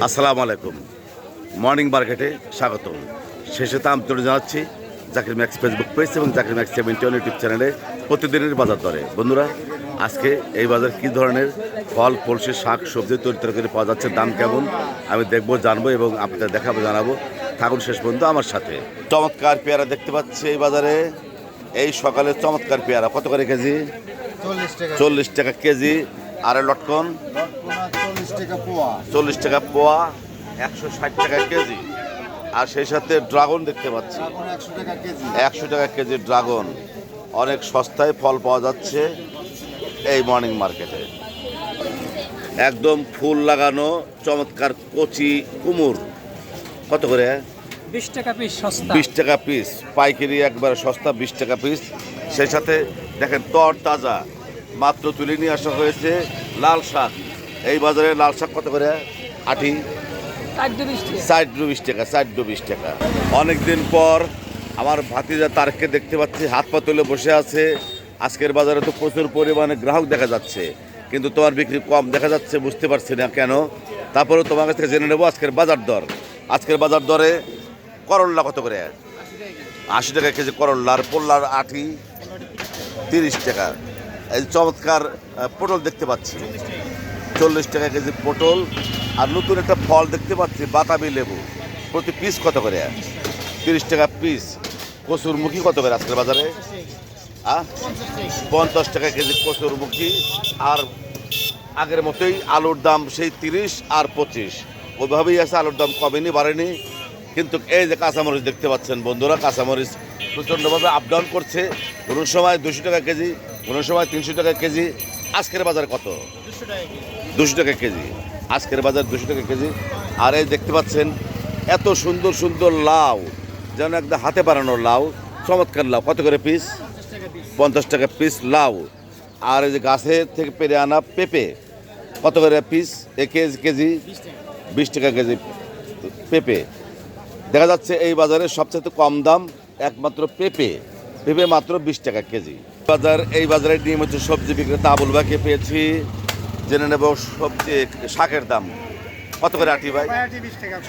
আসসালামু আলাইকুম। মর্নিং মার্কেটে স্বাগত। শেষে আমন্ত্রণ জানাচ্ছি জাকির ম্যাক্স ফেসবুক পেজ এবং জাকির ম্যাক্স 71 ইউটিউব চ্যানেলে প্রতিদিনের বাজার দরে। বন্ধুরা, আজকে এই বাজার কী ধরনের ফল ফলসি শাক সবজি তরকারি পাওয়া যাচ্ছে, দাম কেমন আমি দেখবো, জানবো এবং আপনাদের দেখাবো, জানাবো। থাকুন শেষ পর্যন্ত আমার সাথে। চমৎকার পেয়ারা দেখতে পাচ্ছি এই বাজারে। এই সকালে চমৎকার পেয়ারা কত করে কেজি? 40 টাকা কেজি। আর লটকন 40 টাকা পোয়া, 160 টাকা কেজি। আর সেই সাথে ড্রাগন দেখতে পাচ্ছি 100 টাকা কেজি ড্রাগন। অনেক সস্তায় ফল পাওয়া যাচ্ছে এই মর্নিং মার্কেটে। একদম ফুল লাগানো চমৎকার কচি কুমড় কত করে? 20 টাকা পিস সস্তা। 20 টাকা পিস পাইকারি, একবার সস্তা 20 টাকা পিস। সেই সাথে দেখেন তর তাজা মাত্র তুলে নিয়ে আসা হয়েছে লাল শাক। এই বাজারে লাল শাক কত করে? আটি 420 টাকা। 420 টাকা। অনেকদিন পর আমার ভাতিজা তারকে দেখতে পাচ্ছি, হাত পা তুলে বসে আছে। আজকের বাজারে তো প্রচুর পরিমাণে গ্রাহক দেখা যাচ্ছে, কিন্তু তোমার বিক্রি কম দেখা যাচ্ছে, বুঝতে পারছি না কেন। তারপরেও তোমার কাছ থেকে জেনে নেবো আজকের বাজার দর। আজকের বাজার দরে করল্লা কত করে? 80 টাকা কেজি করল্লা। আর পোল্লার আটি 30 টাকা। এই চমৎকার পটল দেখতে পাচ্ছি 40 টাকা কেজি পটল। আর নতুন একটা ফল দেখতে পাচ্ছি বাতাবি লেবু, প্রতি পিস কত করে? 30 টাকা পিস। কসুরমুখী কত করে আজকের বাজারে? 50 টাকা কেজি কসুরমুখী। আর আগের মতোই আলুর দাম সেই 30 আর 25, ওইভাবেই আছে। আলুর দাম কমেনি বাড়েনি। কিন্তু এই যে কাঁচামরিচ দেখতে পাচ্ছেন বন্ধুরা, কাঁচামরিচ প্রচণ্ডভাবে আপ ডাউন করছে। কোনো সময় 200 টাকা কেজি, কোনো সময় 300 টাকা কেজি। আজকের বাজার কত? 200 টাকা কেজি। আজকের বাজার 200 টাকা কেজি। আর এই দেখতে পাচ্ছেন এত সুন্দর সুন্দর লাউ, যেন একদম হাতে বানানো লাউ, চমৎকার লাউ। কত করে পিস? 50 টাকা পিস লাউ। আর এই যে গাছে থেকে পেরে আনা পেঁপে কত করে পিস? কেজি 20 টাকা কেজি পেঁপে। দেখা যাচ্ছে এই বাজারে সবচেয়ে কম দাম একমাত্র পেঁপে মাত্র 20 টাকা কেজি। এই বাজারে নিয়মিত সবজি বিক্রেতা আবুল ভাইকে পেয়েছি, জেনে নেব সবজি শাকের দাম কত করে আটি ভাই?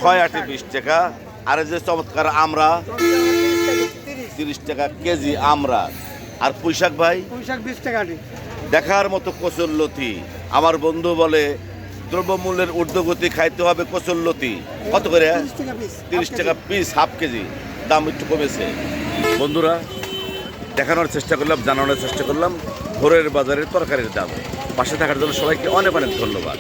6 আটি 20 টাকা। আর এই যে চমৎকার আমরা 30 টাকা কেজি আমরা। আর পুঁইশাক ভাই? 20 টাকা। দেখার মতো কচুরলতি। আমার বন্ধু বলে দ্রব্যমূল্যের ঊর্ধ্বগতি খাইতে হবে কচুরলতি। কত করে? 30 টাকা পিস, হাফ কেজি। দাম একটু কমেছে। বন্ধুরা, দেখানোর চেষ্টা করলাম, জানানোর চেষ্টা করলাম ভোরের বাজারের তরকারির দাম। পাশে থাকার জন্য সবাইকে অনেক অনেক ধন্যবাদ।